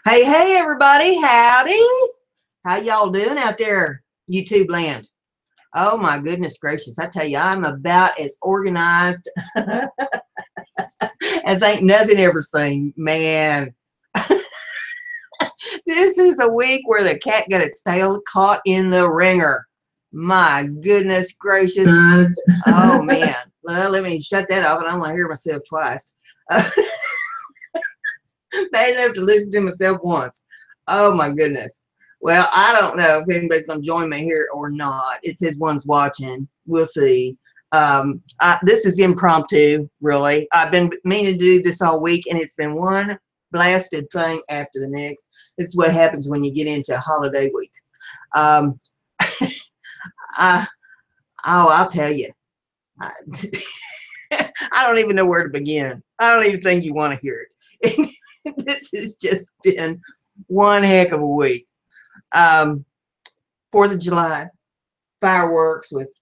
Hey, hey, everybody. Howdy. How y'all doing out there, YouTube land? Oh, my goodness gracious. I tell you, I'm about as organized as ain't nothing ever seen. Man, this is a week where the cat got its tail caught in the ringer. My goodness gracious. Oh, man. Well, let me shut that off. I don't want to hear myself twice. Bad enough to listen to myself once. Oh my goodness. Well, I don't know if anybody's going to join me here or not. It says one's watching. We'll see. This is impromptu, really. I've been meaning to do this all week, and it's been one blasted thing after the next. This is what happens when you get into a holiday week. I'll tell you. I don't even know where to begin. I don't even think you want to hear it. This has just been one heck of a week. 4th of July, fireworks with,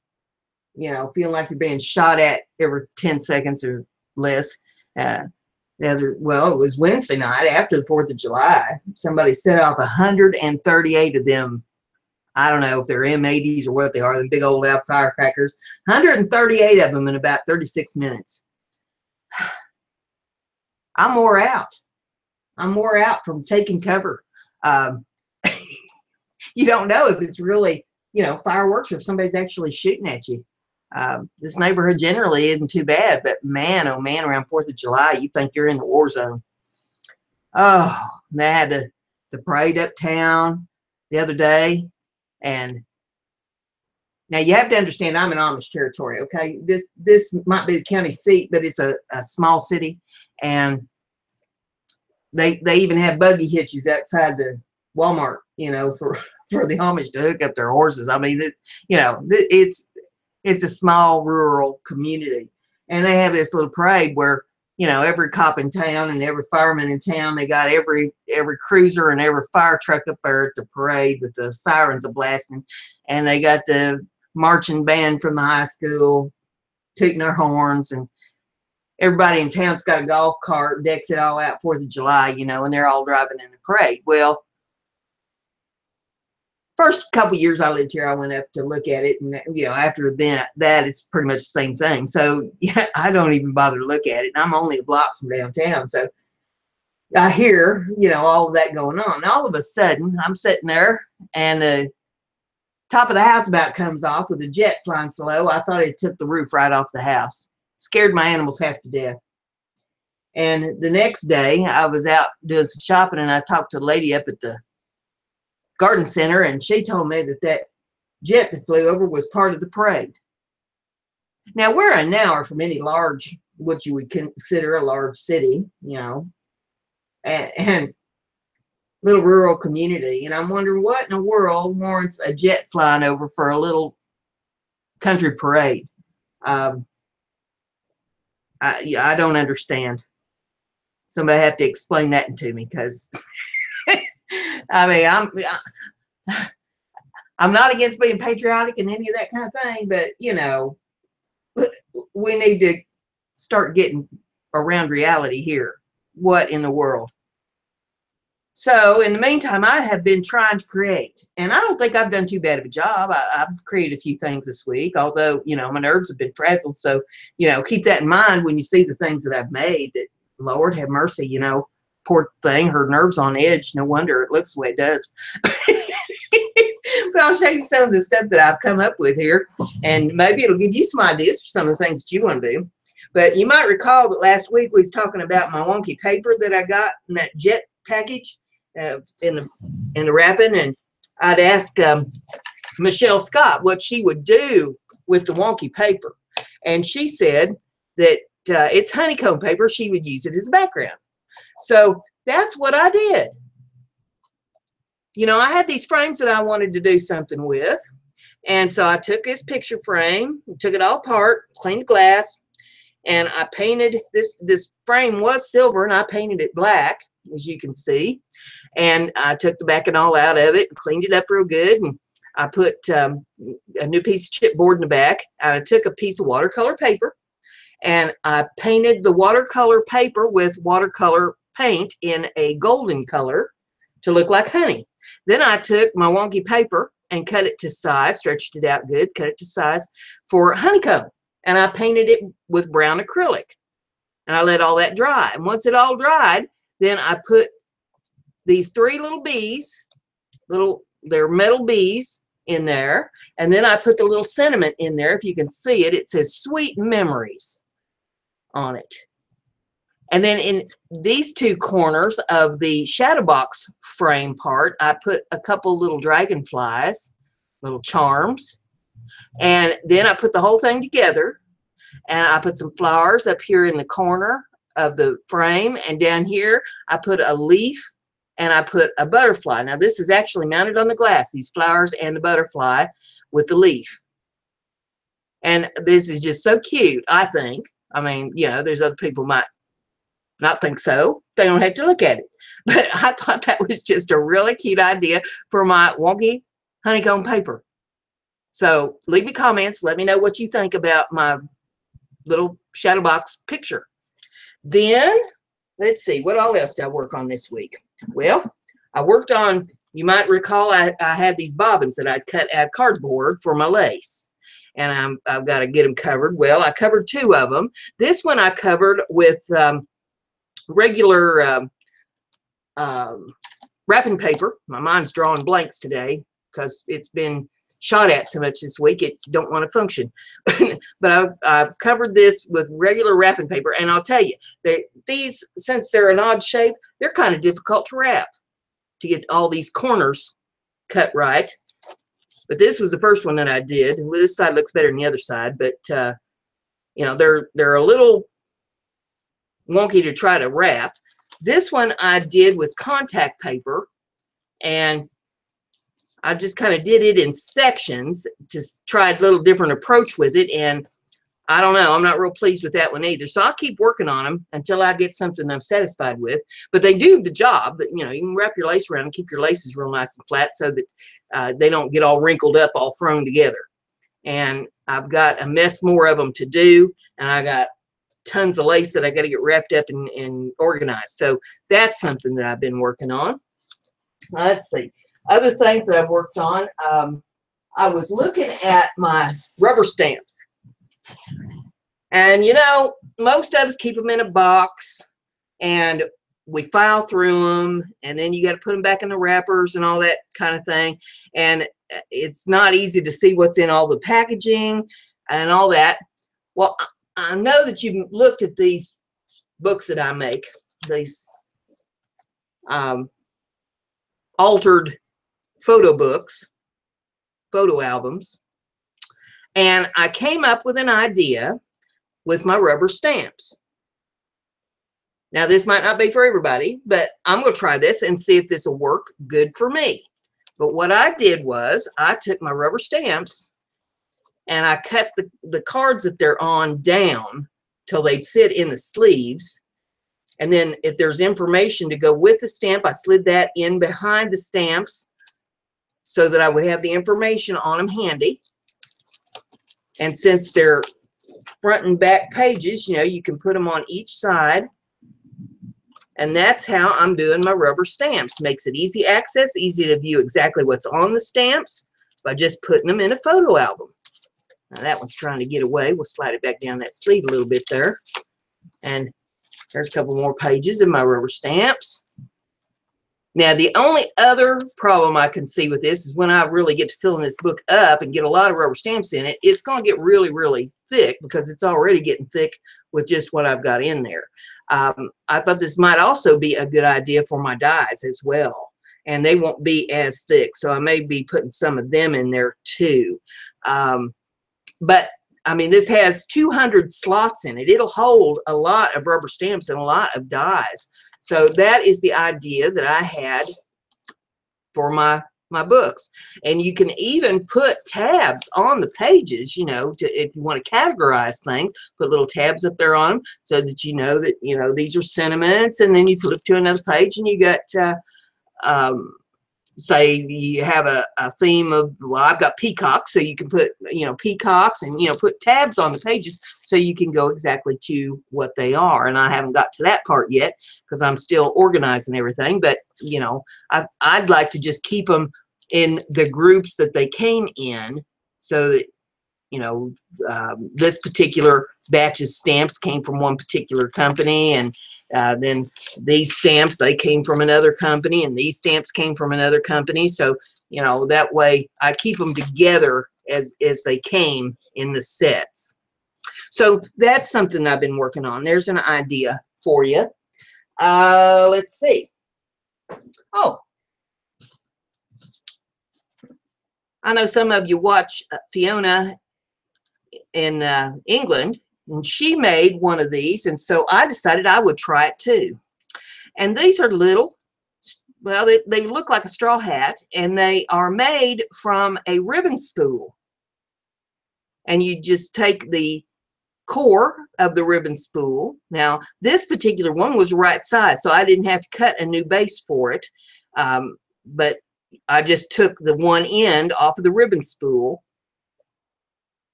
feeling like you're being shot at every 10 seconds or less. Well, it was Wednesday night after the 4th of July. Somebody set off 138 of them. I don't know if they're M80s or what they are, them big old loud firecrackers. 138 of them in about 36 minutes. I'm wore out. I'm wore out from taking cover. You don't know if it's really, fireworks or if somebody's actually shooting at you. This neighborhood generally isn't too bad, but man, oh man, around 4th of July, you think you're in the war zone. Oh, they had the parade uptown the other day. And now you have to understand, I'm in Amish territory, okay? This might be the county seat, but it's a small city. And they even have buggy hitches outside the Walmart, for the Amish to hook up their horses. I mean, it's a small rural community, and they have this little parade where every cop in town and every fireman in town, they got every cruiser and every fire truck up there at the parade with the sirens blasting, and they got the marching band from the high school tooting their horns, and everybody in town's got a golf cart, decks it all out 4th of July, and they're all driving in the parade. Well, first couple years I lived here, I went up to look at it, and after that, it's pretty much the same thing. So yeah, I don't even bother to look at it. And I'm only a block from downtown, so I hear all of that going on. And all of a sudden, I'm sitting there, and the top of the house about comes off with a jet flying so low. I thought it took the roof right off the house. Scared my animals half to death. And the next day, I was out doing some shopping, and I talked to a lady up at the garden center, and she told me that jet that flew over was part of the parade. Now, we're an hour from any large, what you would consider a large city, and little rural community. And I'm wondering what in the world warrants a jet flying over for a little country parade. I don't understand. Somebody have to explain that to me, because I mean, I'm not against being patriotic and any of that kind of thing, but we need to start getting around reality here. What in the world? So in the meantime, I have been trying to create, and I don't think I've done too bad of a job. I've created a few things this week, although, my nerves have been frazzled. So, keep that in mind when you see the things that I've made, that Lord have mercy, poor thing, her nerves on edge. No wonder it looks the way it does. But I'll show you some of the stuff that I've come up with here, and maybe it'll give you some ideas for some of the things that you want to do. But you might recall that last week we was talking about my wonky paper that I got in that jet package in the wrapping, and I'd ask Michelle Scott what she would do with the wonky paper, and she said that it's honeycomb paper. She would use it as a background. So that's what I did. I had these frames that I wanted to do something with, and so I took this picture frame, took it all apart, cleaned the glass, and I painted this frame was silver, and I painted it black, as you can see. And I took the back and all out of it and cleaned it up real good, and I put a new piece of chipboard in the back. I took a piece of watercolor paper, and I painted the watercolor paper with watercolor paint in a golden color. to look like honey. Then I took my wonky paper and cut it to size, stretched it out good, cut it to size for honeycomb. And I painted it with brown acrylic. And I let all that dry. And once it all dried, then I put these 3 little bees, they're metal bees in there. And then I put the little sentiment in there. If you can see it, it says sweet memories on it. And then in these 2 corners of the shadow box frame part, I put a couple little dragonflies, little charms. And then I put the whole thing together. And I put some flowers up here in the corner of the frame. And down here, I put a leaf and I put a butterfly. Now, this is actually mounted on the glass, these flowers and the butterfly with the leaf. And this is just so cute, I think. I mean, you know, there's other people might not think so. They don't have to look at it. But I thought that was just a really cute idea for my wonky honeycomb paper. So leave me comments. Let me know what you think about my little shadow box picture. Then, let's see, what all else did I work on this week? Well, I worked on, you might recall I had these bobbins that I'd cut out of cardboard for my lace. And I've got to get them covered. Well, I covered 2 of them. This one I covered with regular wrapping paper. My mind's drawing blanks today because it's been shot at so much this week it don't want to function. But I've covered this with regular wrapping paper, and I'll tell you, these, since they're an odd shape, they're kind of difficult to wrap to get all these corners cut right. But this was the first one that I did. Well, this side looks better than the other side, but you know, they're a little wonky to try to wrap. This one I did with contact paper, and I just kind of did it in sections, just tried a little different approach with it, and I don't know, I'm not real pleased with that one either. So I'll keep working on them until I get something I'm satisfied with. But they do the job. But, you know, you can wrap your lace around and keep your laces real nice and flat so that they don't get all wrinkled up, all thrown together. And I've got a mess more of them to do, and I got tons of lace that I got to get wrapped up and organized. So that's something that I've been working on. Let's see. Other things that I've worked on, I was looking at my rubber stamps. And, you know, most of us keep them in a box, and we file through them, and then you got to put them back in the wrappers and all that kind of thing. And it's not easy to see what's in all the packaging and all that. Well, I know that you've looked at these books that I make, these altered photo books, photo albums, and I came up with an idea with my rubber stamps. Now, this might not be for everybody, but I'm going to try this and see if this will work good for me. But what I did was I took my rubber stamps and I cut the cards that they're on down till they'd fit in the sleeves. And then if there's information to go with the stamp, I slid that in behind the stamps so that I would have the information on them handy. And since they're front and back pages, you know, you can put them on each side. And that's how I'm doing my rubber stamps. Makes it easy access, easy to view exactly what's on the stamps by just putting them in a photo album. Now that one's trying to get away. We'll slide it back down that sleeve a little bit there. And there's a couple more pages of my rubber stamps. Now, the only other problem I can see with this is when I really get to filling this book up and get a lot of rubber stamps in it, it's going to get really, really thick because it's already getting thick with just what I've got in there. I thought this might also be a good idea for my dies as well, and they won't be as thick, so I may be putting some of them in there too. But I mean, this has 200 slots in it. It'll hold a lot of rubber stamps and a lot of dies. So that is the idea that I had for my books. And you can even put tabs on the pages, you know, if you want to categorize things, put little tabs up there on them so that you know that, you know, these are sentiments, and then you flip to another page and you got say you have a theme of, well, I've got peacocks, so you can put, you know, peacocks, and, you know, put tabs on the pages so you can go exactly to what they are. And I haven't got to that part yet because I'm still organizing everything, but, you know, I'd like to just keep them in the groups that they came in, so that, you know, this particular batch of stamps came from one particular company, and then these stamps, they came from another company, and these stamps came from another company. So, you know, that way I keep them together as they came in the sets. So that's something I've been working on. There's an idea for you. Let's see. Oh, I know some of you watch Fiona in England, and she made one of these, and so I decided I would try it too. And these are little, well, they look like a straw hat, and they are made from a ribbon spool. And you just take the core of the ribbon spool. Now, this particular one was right size, so I didn't have to cut a new base for it, but I just took the one end off of the ribbon spool.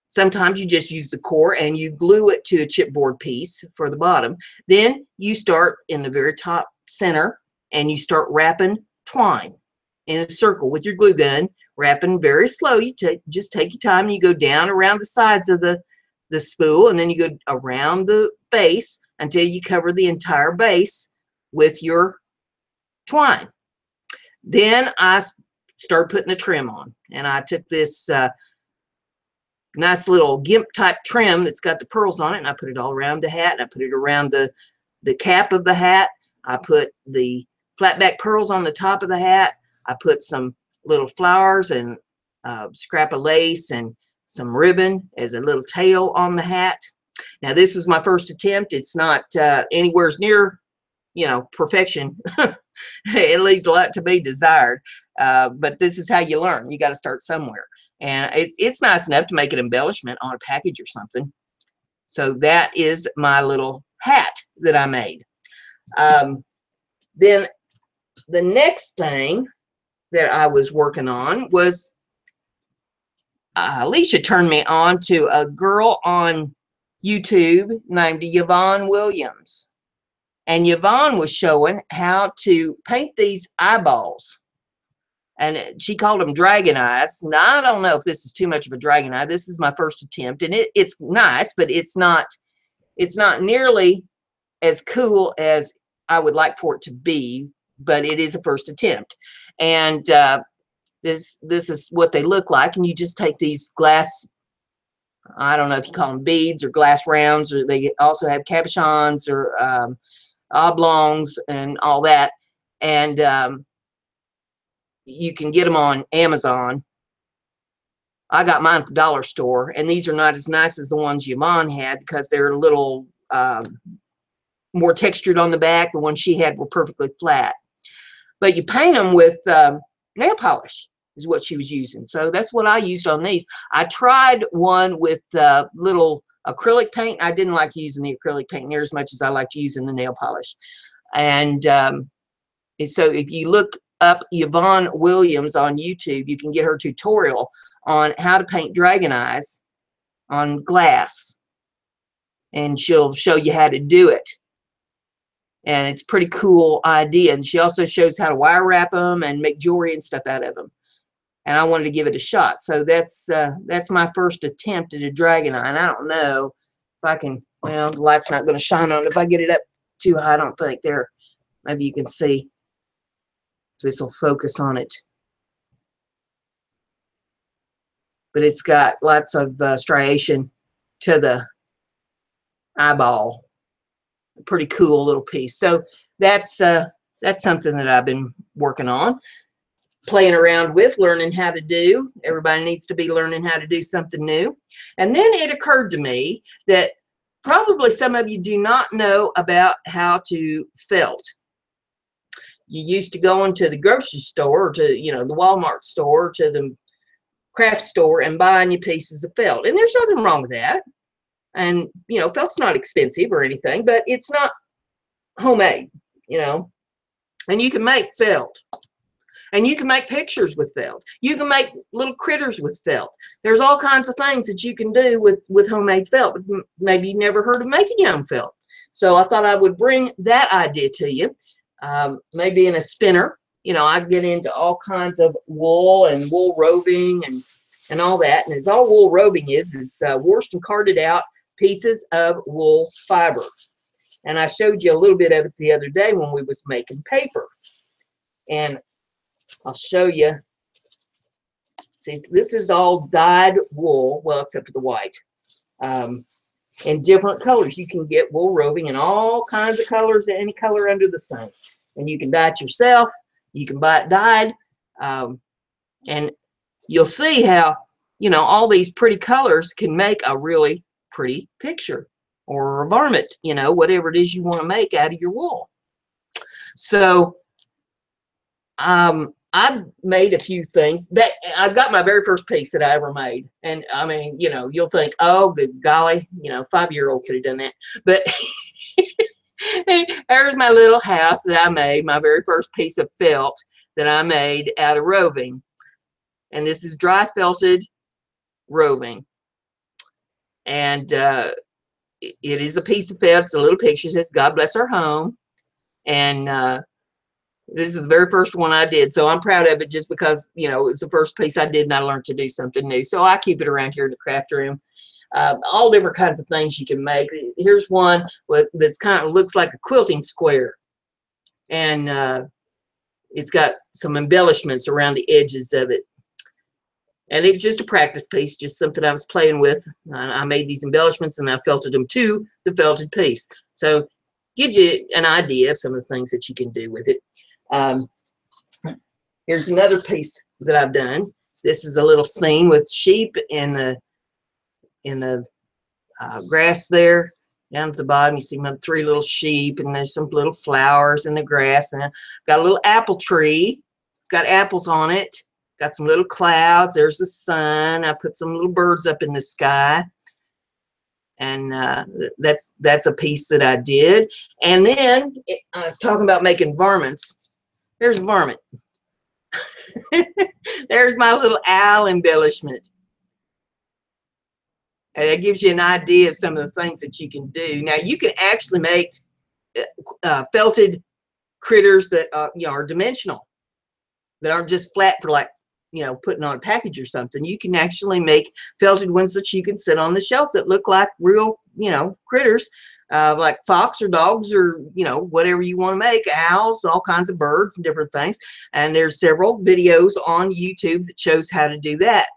Sometimes you just use the core and you glue it to a chipboard piece for the bottom. Then you start in the very top center and you start wrapping twine in a circle with your glue gun, wrapping very slow. You just take your time, and you go down around the sides of the spool, and then you go around the base until you cover the entire base with your twine. Then I started putting a trim on, and I took this nice little gimp type trim that's got the pearls on it, and I put it all around the hat, and I put it around the cap of the hat. I put the flat back pearls on the top of the hat. I put some little flowers and scrap of lace and some ribbon as a little tail on the hat. Now, this was my first attempt. It's not anywhere near, you know, perfection. It leaves a lot to be desired, but this is how you learn. You got to start somewhere. And it's nice enough to make an embellishment on a package or something. So that is my little hat that I made. Then the next thing that I was working on was Alicia turned me on to a girl on YouTube named Yvonne Williams. And Yvonne was showing how to paint these eyeballs. And she called them dragon eyes. Now, I don't know if this is too much of a dragon eye. This is my first attempt, and it's nice, but it's not nearly as cool as I would like for it to be, but it is a first attempt. And this is what they look like. And you just take these glass, I don't know if you call them beads or glass rounds, or they also have cabochons or oblongs and all that. And you can get them on Amazon. I got mine at the dollar store, and these are not as nice as the ones Yvonne had because they're a little more textured on the back. The ones she had were perfectly flat. But you paint them with nail polish is what she was using. So that's what I used on these. I tried one with little acrylic paint. I didn't like using the acrylic paint near as much as I liked using the nail polish. And so if you look up Yvonne Williams on YouTube, you can get her tutorial on how to paint dragon eyes on glass, and she'll show you how to do it. And it's a pretty cool idea. And she also shows how to wire wrap them and make jewelry and stuff out of them. And I wanted to give it a shot. So that's my first attempt at a dragon eye. And I don't know if I can, well, the light's not going to shine on it if I get it up too high. I don't think there. Maybe you can see. This will focus on it. But it's got lots of striation to the eyeball. Pretty cool little piece. So that's something that I've been working on, playing around with, learning how to do. Everybody needs to be learning how to do something new. And then it occurred to me that probably some of you do not know about how to felt. You used to go into the grocery store, or to, you know, the Walmart store, or to the craft store, and buying you pieces of felt. And there's nothing wrong with that. And, you know, felt's not expensive or anything, but it's not homemade, you know. And you can make felt. And you can make pictures with felt. You can make little critters with felt. There's all kinds of things that you can do with homemade felt. Maybe you never heard of making your own felt. So I thought I would bring that idea to you. Maybe in a spinner. You know, I get into all kinds of wool and wool roving and all that. And it's all wool roving is washed and carded out pieces of wool fiber. And I showed you a little bit of it the other day when we was making paper. And I'll show you. See, this is all dyed wool, well, except for the white, in different colors. You can get wool roving in all kinds of colors, any color under the sun. And you can dye it yourself. You can buy it dyed. And you'll see how, you know, all these pretty colors can make a really pretty picture or a varmint, you know, whatever it is you want to make out of your wool. So, I've made a few things. That I've got my very first piece that I ever made. And I mean, you know, you'll think, oh, good golly, you know, 5-year-old could have done that. But there's my little house that I made, my very first piece of felt that I made out of roving. And this is dry felted roving. And it is a piece of felt. It's a little picture. It says, God bless our home. And this is the very first one I did, so I'm proud of it just because, you know, it was the first piece I did and I learned to do something new. So I keep it around here in the craft room. All different kinds of things you can make. Here's one that's kind of looks like a quilting square. And it's got some embellishments around the edges of it. And it's just a practice piece, just something I was playing with. I made these embellishments and I felted them to the felted piece. So gives you an idea of some of the things that you can do with it. Here's another piece that I've done. This is a little scene with sheep in the grass there. Down at the bottom, you see my 3 little sheep, and there's some little flowers in the grass. And I've got a little apple tree. It's got apples on it. Got some little clouds. There's the sun. I put some little birds up in the sky. And that's a piece that I did. And then I was talking about making varmints. There's a varmint. There's my little owl embellishment. And that gives you an idea of some of the things that you can do. Now, you can actually make felted critters that you know, are dimensional, that aren't just flat for, like, you know, putting on a package or something. You can actually make felted ones that you can sit on the shelf that look like real, you know, critters, like fox or dogs or, you know, whatever you want to make, owls, all kinds of birds and different things. And there's several videos on YouTube that shows how to do that.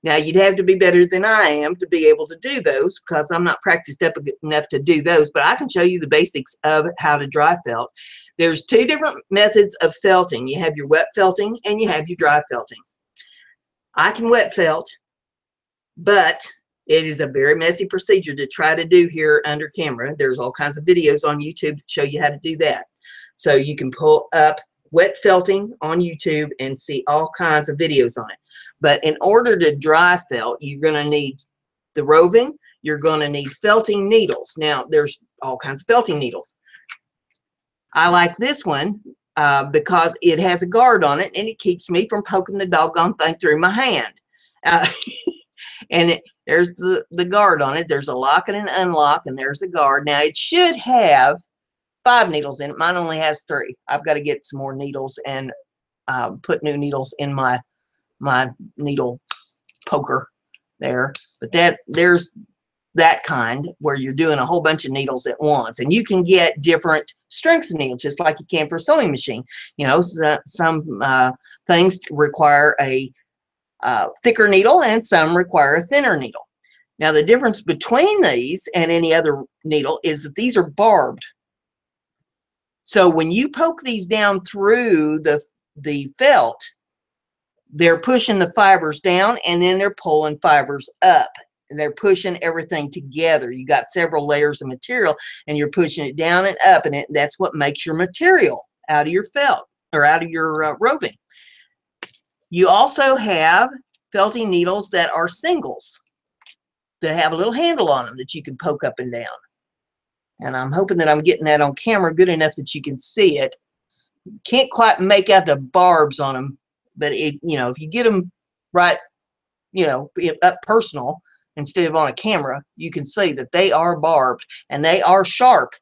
Now, you'd have to be better than I am to be able to do those, because I'm not practiced up enough to do those, but I can show you the basics of how to dry felt. There's 2 different methods of felting. You have your wet felting and you have your dry felting. I can wet felt, but it is a very messy procedure to try to do here under camera. There's all kinds of videos on YouTube that show you how to do that. So you can pull up wet felting on YouTube and see all kinds of videos on it. But in order to dry felt, you're going to need the roving. You're going to need felting needles. Now, there's all kinds of felting needles. I like this one because it has a guard on it, and it keeps me from poking the doggone thing through my hand. And there's the guard on it. There's a lock and an unlock, and there's a guard. Now, it should have 5 needles in it. Mine only has 3. I've got to get some more needles and put new needles in my needle poker there. But there's that kind where you're doing a whole bunch of needles at once, and you can get different strengths of needles just like you can for a sewing machine. You know, some things require a thicker needle and some require a thinner needle. Now, the difference between these and any other needle is that these are barbed. So when you poke these down through the felt, they're pushing the fibers down, and then they're pulling fibers up. And they're pushing everything together. You got several layers of material, and you're pushing it down and up, and that's what makes your material out of your felt or out of your roving. You also have felting needles that are singles that have a little handle on them that you can poke up and down. And I'm hoping that I'm getting that on camera good enough that you can see it. can't quite make out the barbs on them, but if you get them right, up personal instead of on a camera, you can see that they are barbed and they are sharp.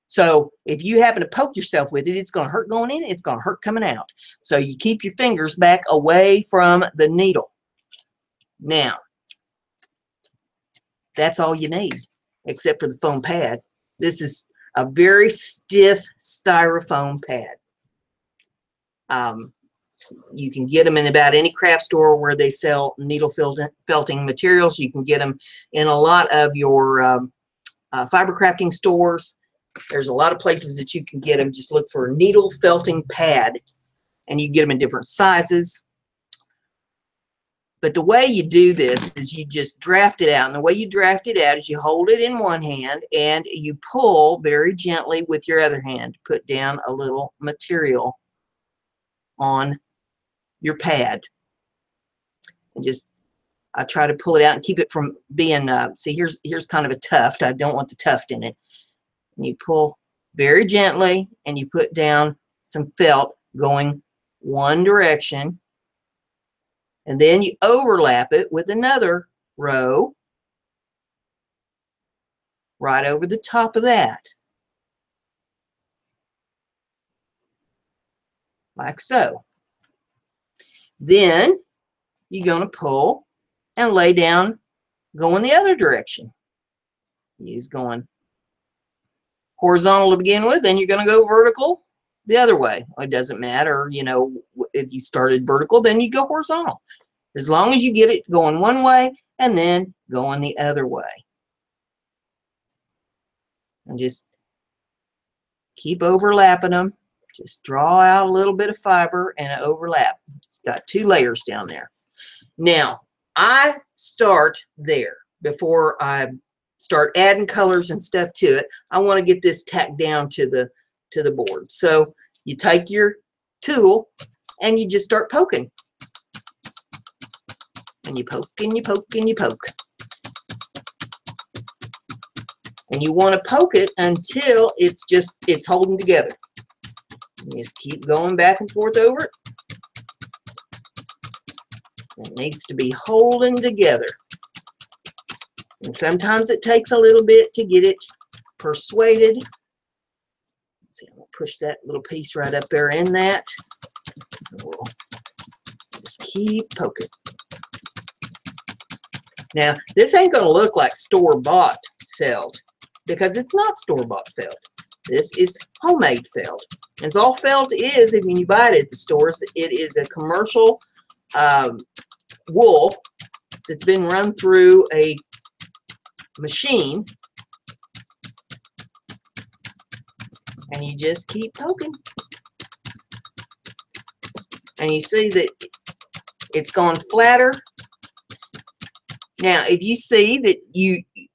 So if you happen to poke yourself with it, it's going to hurt going in, it's going to hurt coming out. So you keep your fingers back away from the needle. Now, that's all you need, except for the foam pad. This is a very stiff styrofoam pad. You can get them in about any craft store where they sell needle felting materials. You can get them in a lot of your fiber crafting stores. There's a lot of places that you can get them. Just look for a needle felting pad, and you get them in different sizes. But the way you do this is you just draft it out. And the way you draft it out is you hold it in one hand and you pull very gently with your other hand. Put down a little material on your pad. And just, I try to pull it out and keep it from being, see, here's kind of a tuft. I don't want the tuft in it. And you pull very gently and you put down some felt going one direction. And then you overlap it with another row right over the top of that. Like so. Then you're going to pull and lay down going the other direction. He's going horizontal to begin with, then you're going to go vertical the other way. It doesn't matter, if you started vertical, then you go horizontal. As long as you get it going one way and then going the other way. And just keep overlapping them. Just draw out a little bit of fiber and overlap. It's got 2 layers down there. Now, I start there before I start adding colors and stuff to it. I want to get this tacked down to the board. So you take your tool and you just start poking. And you poke and you poke and you poke. And you want to poke it until it's holding together. You just keep going back and forth over it. It needs to be holding together. And sometimes it takes a little bit to get it persuaded. Let's see, I'm going to push that little piece right up there in that. We'll just keep poking. Now, this ain't going to look like store-bought felt because it's not store-bought felt. This is homemade felt. And so all felt is, if you buy it at the stores, it is a commercial wool that's been run through a machine, and you just keep poking. And you see that it's gone flatter. Now, if you see that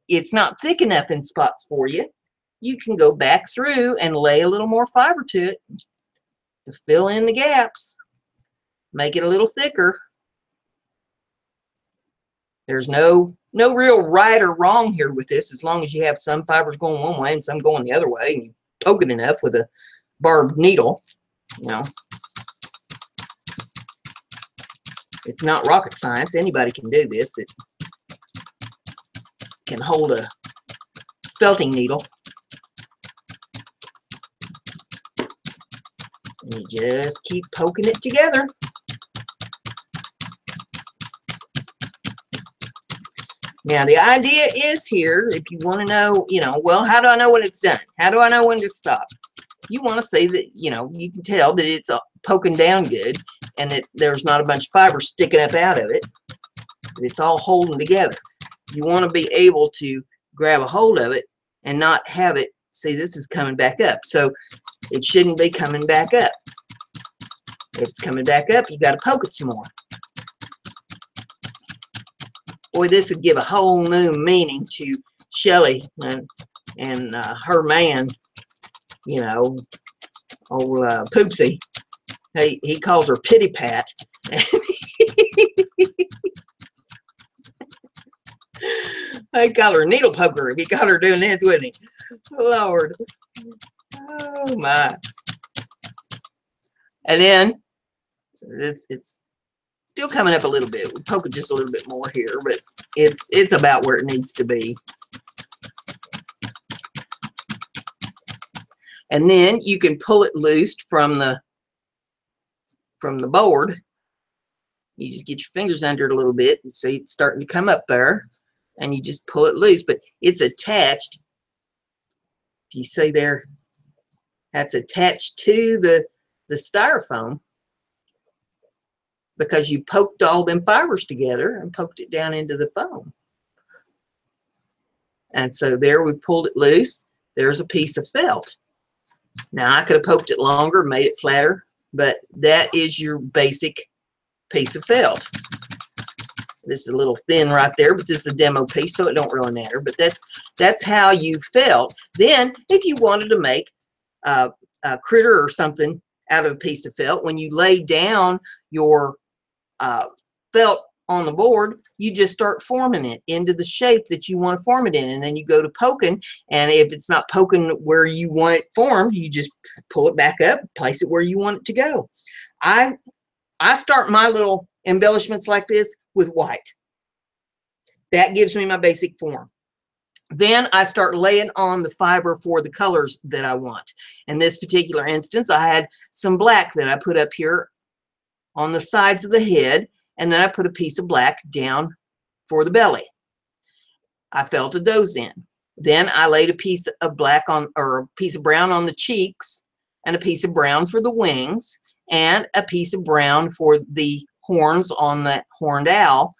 it's not thick enough in spots for you, you can go back through and lay a little more fiber to it to fill in the gaps, make it a little thicker. There's no real right or wrong here with this, as long as you have some fibers going one way and some going the other way, and you poke it enough with a barbed needle. It's not rocket science. Anybody can do this that can hold a felting needle. And you just keep poking it together. Now, the idea is here, if you want to know, well, how do I know when it's done? How do I know when to stop? You want to say that, you can tell that it's poking down good and that there's not a bunch of fiber sticking up out of it. That it's all holding together. You want to be able to grab a hold of it and not have it, see, this is coming back up. So it shouldn't be coming back up. If it's coming back up, you got to poke it some more. Boy, this would give a whole new meaning to Shelley and her man, old Poopsie. He calls her Pity Pat. I'd call her a needle poker if he got her doing this, wouldn't he? Lord. Oh, my. And then it's still coming up a little bit. We'll poke it just a little bit more here, but it's about where it needs to be. And then you can pull it loose from the board. You just get your fingers under it a little bit and see it's starting to come up there, and you just pull it loose, but it's attached. If you see there, that's attached to the styrofoam because you poked all them fibers together and poked it down into the foam. And so there we pulled it loose. There's a piece of felt. Now I could have poked it longer, made it flatter, but that is your basic piece of felt. This is a little thin right there, but this is a demo piece, so it don't really matter. But that's how you felt. Then, if you wanted to make a critter or something out of a piece of felt, when you lay down your felt on the board, you just start forming it into the shape that you want to form it in, and then you go to poking, and if it's not poking where you want it formed, you just pull it back up, place it where you want it to go. I start my little embellishments like this with white. That gives me my basic form. Then I start laying on the fiber for the colors that I want. In this particular instance, I had some black that I put up here on the sides of the head, and then I put a piece of black down for the belly. I felted those in. Then I laid a piece of black on, or a piece of brown on the cheeks, and a piece of brown for the wings, and a piece of brown for the horns on the horned owl,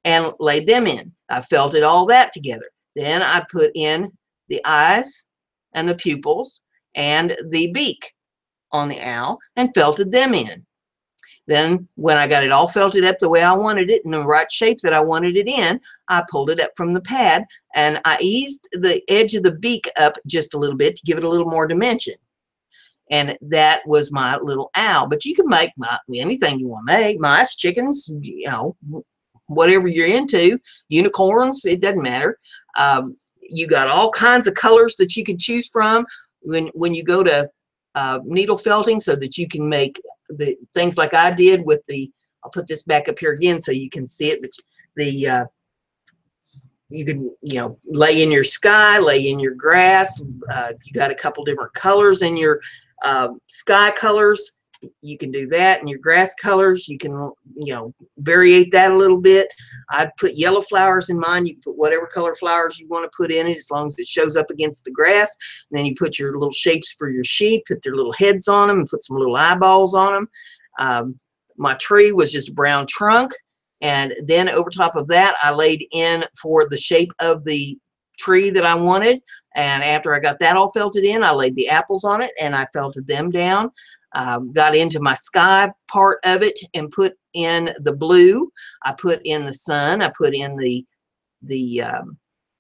and laid them in. I felted all that together. Then I put in the eyes and the pupils and the beak on the owl and felted them in. Then when I got it all felted up the way I wanted it, in the right shape that I wanted it in, I pulled it up from the pad and I eased the edge of the beak up just a little bit to give it a little more dimension. And that was my little owl. But you can make anything you want to make. Mice, chickens, you know, whatever you're into, unicorns, it doesn't matter. You got all kinds of colors that you can choose from when you go to needle felting, so that you can make the things like I did with the, I'll put this back up here again so you can see it, but the you can, you know, lay in your sky, lay in your grass. You got a couple different colors in your sky colors. You can do that. And your grass colors, you can, you know, variate that a little bit. I'd put yellow flowers in mine. You can put whatever color flowers you want to put in it, as long as it shows up against the grass. And then you put your little shapes for your sheep, put their little heads on them, and put some little eyeballs on them. My tree was just a brown trunk. And then over top of that, I laid in for the shape of the tree that I wanted. And after I got that all felted in, I laid the apples on it and I felted them down. Got into my sky part of it and put in the blue. I put in the sun. I put in the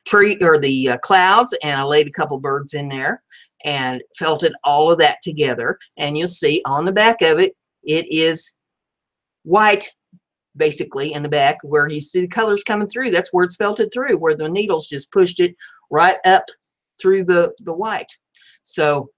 tree, or the clouds, and I laid a couple birds in there and felted all of that together. And you'll see on the back of it, it is white, basically, in the back where you see the colors coming through. That's where it's felted through, where the needles just pushed it right up through the white. So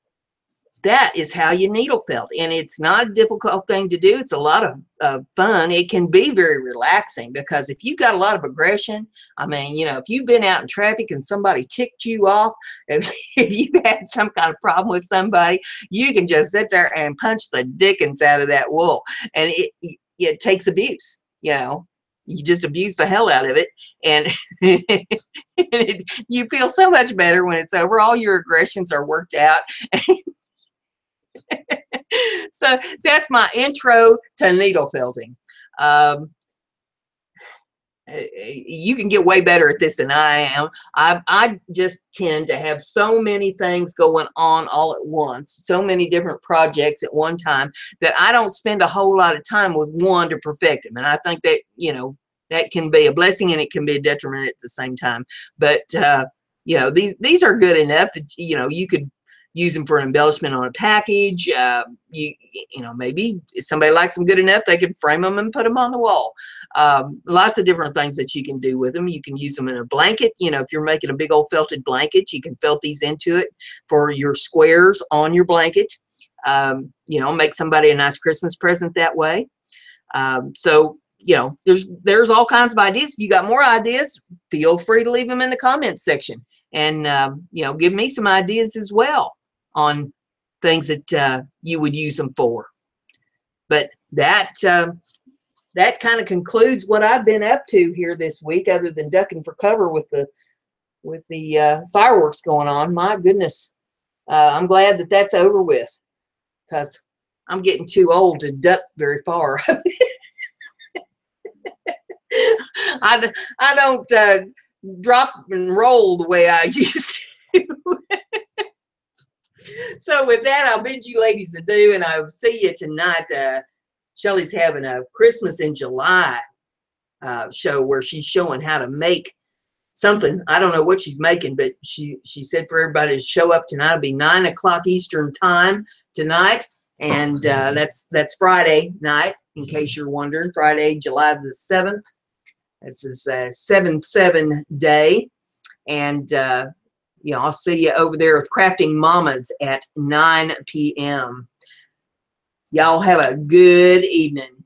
that is how you needle felt, and it's not a difficult thing to do. It's a lot of fun. It can be very relaxing, because if you've got a lot of aggression, I mean, you know, if you've been out in traffic and somebody ticked you off, if you've had some kind of problem with somebody, you can just sit there and punch the dickens out of that wool, and it takes abuse, you know. You just abuse the hell out of it, and you feel so much better when it's over. All your aggressions are worked out. So that's my intro to needle felting. You can get way better at this than I am. I just tend to have so many things going on all at once, so many different projects at one time, that I don't spend a whole lot of time with one to perfect them. And I think that, you know, that can be a blessing and it can be a detriment at the same time. But you know, these are good enough that, you know, you could use them for an embellishment on a package. You know, maybe if somebody likes them good enough, they can frame them and put them on the wall. Lots of different things that you can do with them. You can use them in a blanket. You know, if you're making a big old felted blanket, you can felt these into it for your squares on your blanket. You know, make somebody a nice Christmas present that way. So, you know, there's all kinds of ideas. If you got more ideas, feel free to leave them in the comments section. And, you know, give me some ideas as well on things that you would use them for. But that kind of concludes what I've been up to here this week, other than ducking for cover with the fireworks going on. My goodness, I'm glad that that's over with, because I'm getting too old to duck very far. I don't drop and roll the way I used to. So with that, I'll bid you ladies adieu, and I'll see you tonight. Shelly's having a Christmas in July show where she's showing how to make something. I don't know what she's making, but she said for everybody to show up tonight. It'll be 9 o'clock Eastern time tonight, and that's Friday night, in case you're wondering. Friday, July the 7th. This is 7/7 day, and you know, I'll see you over there with Crafting Mamas at 9 p.m. Y'all have a good evening.